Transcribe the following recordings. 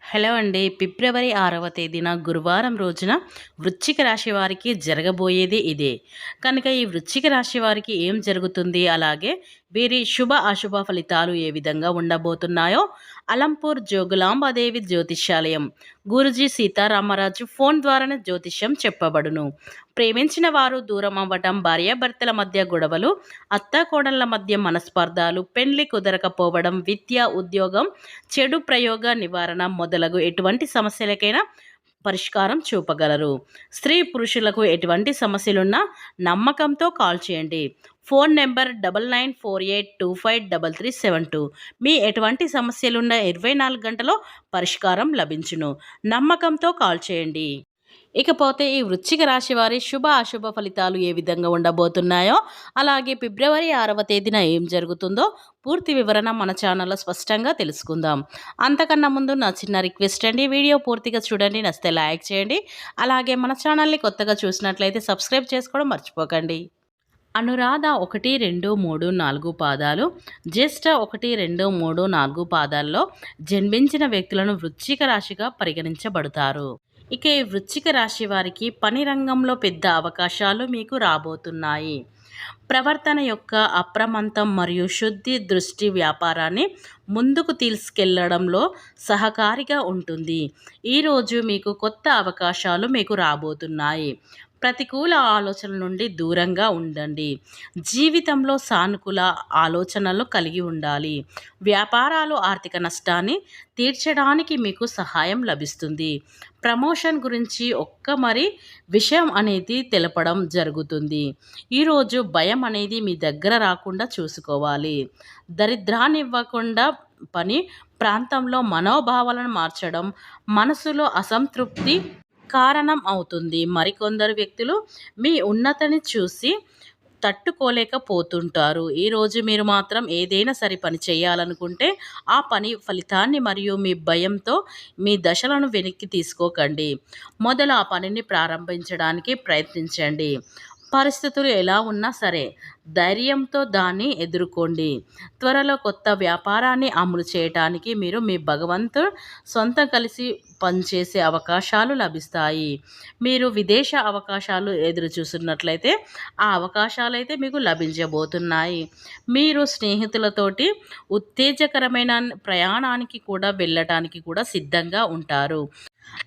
Hello అండి. ఫిబ్రవరి 6వ తేదీన గురువారం రోజున వృశ్చిక రాశి వారికి జరగబోయేది ఇదే. కనుక ఈ వృశ్చిక రాశి వారికి ఏం జరుగుతుంది, అలాగే వీరి శుభ అశుభ ఫలితాలు ఏ విధంగా ఉండబోతున్నాయో అలంపూర్ జోగులాంబాదేవి జ్యోతిష్యాలయం గురూజీ సీతారామరాజు ఫోన్ ద్వారానే జ్యోతిష్యం చెప్పబడును. ప్రేమించిన వారు దూరం అవ్వటం, భార్యాభర్తల మధ్య గొడవలు, అత్తాకోడళ్ల మధ్య మనస్పర్ధాలు, పెండ్లి కుదరకపోవడం, విద్య, ఉద్యోగం, చెడు ప్రయోగ నివారణ మొదలగు ఎటువంటి సమస్యలకైనా పరిష్కారం చూపగలరు. స్త్రీ పురుషులకు ఎటువంటి సమస్యలున్నా నమ్మకంతో కాల్ చేయండి. Phone number 9948253372. మీ ఎటువంటి సమస్యలున్న 24 గంటలో పరిష్కారం లభించును. నమ్మకంతో కాల్ చేయండి. ఇకపోతే ఈ వృశ్చిక రాశి వారి శుభ అశుభ ఫలితాలు ఏ విధంగా ఉండబోతున్నాయో, అలాగే ఫిబ్రవరి 6వ తేదీన ఏం జరుగుతుందో పూర్తి వివరణ మన ఛానల్లో స్పష్టంగా తెలుసుకుందాం. అంతకన్నా ముందు నా చిన్న రిక్వెస్ట్ అండి, వీడియో పూర్తిగా చూడండి, నచ్చితే లైక్ చేయండి. అలాగే మన ఛానల్ని కొత్తగా చూసినట్లయితే సబ్స్క్రైబ్ చేసుకోవడం మర్చిపోకండి. అనురాధ 1, 2, 3, 4 పాదాలు, జ్యేష్ఠ 1, 2, 3, 4 పాదాల్లో జన్మించిన వ్యక్తులను వృశ్చిక రాశిగా పరిగణించబడతారు. ఇక ఈ వృశ్చిక రాశి వారికి పని రంగంలో పెద్ద అవకాశాలు మీకు రాబోతున్నాయి. ప్రవర్తన యొక్క అప్రమత్తం మరియు శుద్ధి దృష్టి వ్యాపారాన్ని ముందుకు తీసుకెళ్లడంలో సహకారిగా ఉంటుంది. ఈరోజు మీకు కొత్త అవకాశాలు మీకు రాబోతున్నాయి. ప్రతికూల ఆలోచనల నుండి దూరంగా ఉండండి. జీవితంలో సానుకూల ఆలోచనలు కలిగి ఉండాలి. వ్యాపారాలు ఆర్థిక నష్టాన్ని తీర్చడానికి మీకు సహాయం లభిస్తుంది. ప్రమోషన్ గురించి మరి విషయం అనేది తెలపడం జరుగుతుంది. ఈరోజు భయం అనేది మీ దగ్గర రాకుండా చూసుకోవాలి. దరిద్రాన్ని ఇవ్వకుండా పని ప్రాంతంలో మనోభావాలను మార్చడం మనసులో అసంతృప్తి కారణం అవుతుంది. మరికొందరు వ్యక్తులు మీ ఉన్నతిని చూసి తట్టుకోలేకపోతుంటారు. ఈరోజు మీరు మాత్రం ఏదైనా సరి పని చేయాలనుకుంటే ఆ పని ఫలితాన్ని మరియు మీ భయంతో మీ దశలను వెనక్కి తీసుకోకండి. మొదలు ఆ పనిని ప్రారంభించడానికి ప్రయత్నించండి. పరిస్థితులు ఎలా ఉన్నా సరే ధైర్యంతో దాన్ని ఎదుర్కోండి. త్వరలో కొత్త వ్యాపారాన్ని అమలు చేయడానికి మీరు మీ భగవంతుడు సొంతం కలిసి పనిచేసే అవకాశాలు లభిస్తాయి. మీరు విదేశ అవకాశాలు ఎదురు చూస్తున్నట్లయితే ఆ అవకాశాలు అయితే మీకు లభించబోతున్నాయి. మీరు స్నేహితులతోటి ఉత్తేజకరమైన ప్రయాణానికి కూడా వెళ్ళటానికి కూడా సిద్ధంగా ఉంటారు.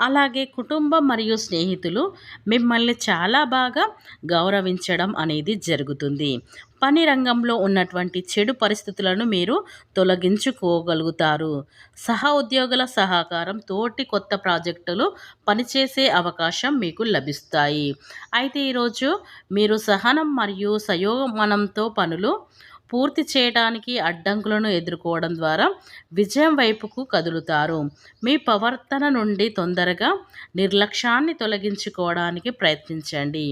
అలాగే కుటుంబం మరియు స్నేహితులు మిమ్మల్ని చాలా బాగా గౌరవించడం అనేది జరుగుతుంది. పని రంగంలో ఉన్నటువంటి చెడు పరిస్థితులను మీరు తొలగించుకోగలుగుతారు. సహ ఉద్యోగుల సహకారం తోటి కొత్త ప్రాజెక్టులు పనిచేసే అవకాశం మీకు లభిస్తాయి. అయితే ఈరోజు మీరు సహనం మరియు సంయమనంతో పనులు పూర్తి చేయడానికి అడ్డంకులను ఎదుర్కోవడం ద్వారా విజయం వైపుకు కదులుతారు. మీ ప్రవర్తన నుండి తొందరగా నిర్లక్ష్యాన్ని తొలగించుకోవడానికి ప్రయత్నించండి.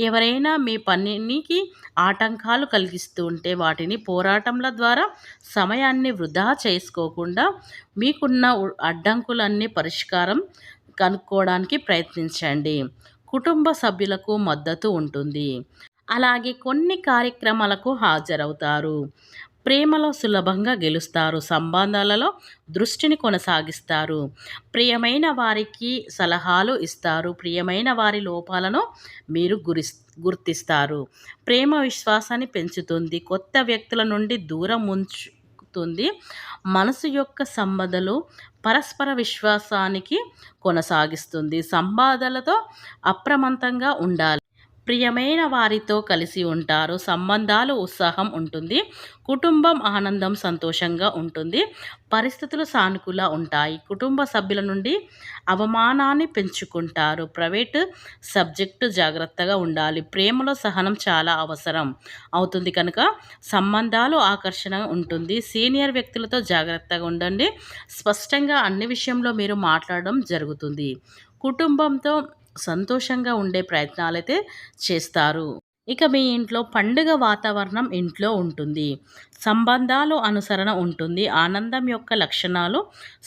ఎవరైనా మీ పనికి ఆటంకాలు కలిగిస్తూ ఉంటే వాటిని పోరాటంల ద్వారా సమయాన్ని వృధా చేసుకోకుండా మీకున్న అడ్డంకులన్నీ పరిష్కారం కనుక్కోవడానికి ప్రయత్నించండి. కుటుంబ సభ్యులకు మద్దతు ఉంటుంది. అలాగే కొన్ని కార్యక్రమాలకు హాజరవుతారు. ప్రేమలో సులభంగా గెలుస్తారు. సంబంధాలలో దృష్టిని కొనసాగిస్తారు. ప్రియమైన వారికి సలహాలు ఇస్తారు. ప్రియమైన వారి లోపాలను మీరు గుర్తిస్తారు. ప్రేమ విశ్వాసాన్ని పెంచుతుంది. కొత్త వ్యక్తుల నుండి దూరం ఉంచుతుంది. మనసు యొక్క సంబంధాలు పరస్పర విశ్వాసానికి కొనసాగిస్తుంది. సంవాదాలతో అప్రమత్తంగా ఉండాలి. ప్రియమైన వారితో కలిసి ఉంటారు. సంబంధాలు ఉత్సాహం ఉంటుంది. కుటుంబం ఆనందం సంతోషంగా ఉంటుంది. పరిస్థితులు సానుకూల ఉంటాయి. కుటుంబ సభ్యుల నుండి అవమానాన్ని పెంచుకుంటారు. ప్రైవేటు సబ్జెక్టు జాగ్రత్తగా ఉండాలి. ప్రేమలో సహనం చాలా అవసరం అవుతుంది కనుక సంబంధాలు ఆకర్షణ ఉంటుంది. సీనియర్ వ్యక్తులతో జాగ్రత్తగా ఉండండి. స్పష్టంగా అన్ని విషయంలో మీరు మాట్లాడడం జరుగుతుంది. కుటుంబంతో సంతోషంగా ఉండే ప్రయత్నాలైతే చేస్తారు. ఇక మీ ఇంట్లో పండుగ వాతావరణం ఇంట్లో ఉంటుంది. సంబంధాలు అనుసరణ ఉంటుంది. ఆనందం యొక్క లక్షణాలు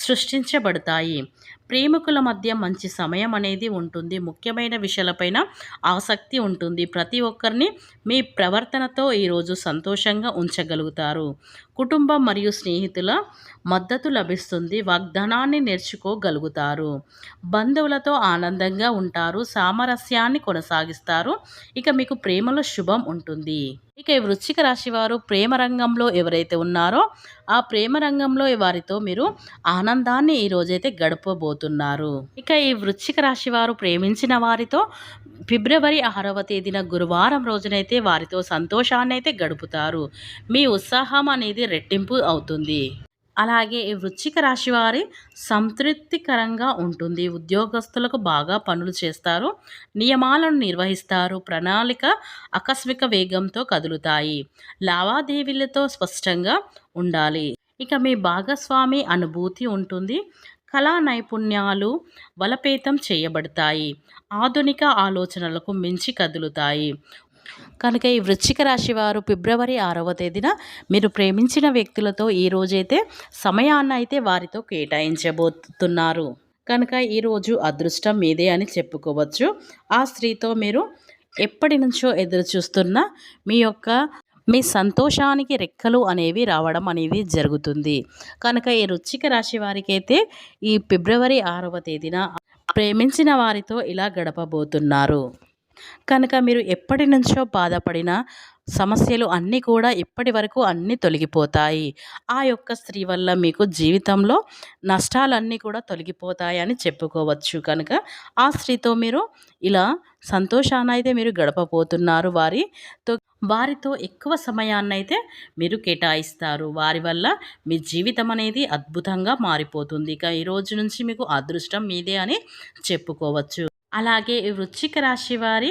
సృష్టించబడతాయి. ప్రేమికుల మధ్య మంచి సమయం అనేది ఉంటుంది. ముఖ్యమైన విషయాలపైన ఆసక్తి ఉంటుంది. ప్రతి ఒక్కరిని మీ ప్రవర్తనతో ఈరోజు సంతోషంగా ఉంచగలుగుతారు. కుటుంబం మరియు స్నేహితుల మద్దతు లభిస్తుంది. వాగ్దానాన్ని నేర్చుకోగలుగుతారు. బంధువులతో ఆనందంగా ఉంటారు. సామరస్యాన్ని కొనసాగిస్తారు. ఇక మీకు ప్రేమలో శుభం ఉంటుంది. ఇక ఈ వృశ్చిక రాశి వారు ప్రేమ రంగంలో ఎవరైతే ఉన్నారో ఆ ప్రేమ రంగంలో వారితో మీరు ఆనందాన్ని ఈ రోజైతే గడపబోతున్నారు. ఇక ఈ వృశ్చిక రాశి వారు ప్రేమించిన వారితో ఫిబ్రవరి 6వ తేదీన గురువారం రోజునైతే వారితో సంతోషాన్ని అయితే గడుపుతారు. మీ ఉత్సాహం అనేది రెట్టింపు అవుతుంది. అలాగే ఈ వృశ్చిక రాశి వారి సంతృప్తికరంగా ఉంటుంది. ఉద్యోగస్తులకు బాగా పనులు చేస్తారు. నియమాలను నిర్వహిస్తారు. ప్రణాళిక ఆకస్మిక వేగంతో కదులుతాయి. లావాదేవీలతో స్పష్టంగా ఉండాలి. ఇక మీ భాగస్వామి అనుభూతి ఉంటుంది. కళా నైపుణ్యాలు బలోపేతం చేయబడతాయి. ఆధునిక ఆలోచనలకు మించి కదులుతాయి. కనుక ఈ వృశ్చిక రాశి వారు ఫిబ్రవరి 6వ తేదీన మీరు ప్రేమించిన వ్యక్తులతో ఈ రోజైతే సమయాన్ని అయితే వారితో కేటాయించబోతున్నారు. కనుక ఈరోజు అదృష్టం మీదే అని చెప్పుకోవచ్చు. ఆ స్త్రీతో మీరు ఎప్పటి నుంచో ఎదురు చూస్తున్న మీ సంతోషానికి రెక్కలు అనేవి రావడం అనేది జరుగుతుంది. కనుక ఈ వృశ్చిక రాశి వారికైతే ఈ ఫిబ్రవరి 6వ తేదీన ప్రేమించిన వారితో ఇలా గడపబోతున్నారు. కనుక మీరు ఎప్పటి నుంచో బాధపడిన సమస్యలు అన్నీ కూడా ఇప్పటి వరకు అన్నీ తొలగిపోతాయి. ఆ యొక్క స్త్రీ వల్ల మీకు జీవితంలో నష్టాలన్నీ కూడా తొలగిపోతాయని చెప్పుకోవచ్చు. కనుక ఆ స్త్రీతో మీరు ఇలా సంతోషాన్నైతే మీరు గడపబోతున్నారు. వారితో ఎక్కువ సమయాన్నైతే మీరు కేటాయిస్తారు. వారి వల్ల మీ జీవితం అనేది అద్భుతంగా మారిపోతుంది. ఇక ఈ రోజు నుంచి మీకు అదృష్టం మీదే అని చెప్పుకోవచ్చు. అలాగే ఈ వృశ్చిక రాశి వారి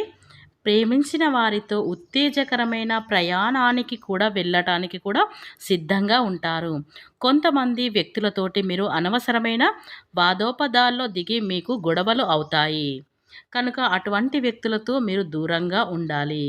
ప్రేమించిన వారితో ఉత్తేజకరమైన ప్రయాణానికి కూడా వెళ్ళటానికి కూడా సిద్ధంగా ఉంటారు. కొంతమంది వ్యక్తులతోటి మీరు అనవసరమైన వాదోపదాల్లో దిగి మీకు గొడవలు అవుతాయి. కనుక అటువంటి వ్యక్తులతో మీరు దూరంగా ఉండాలి.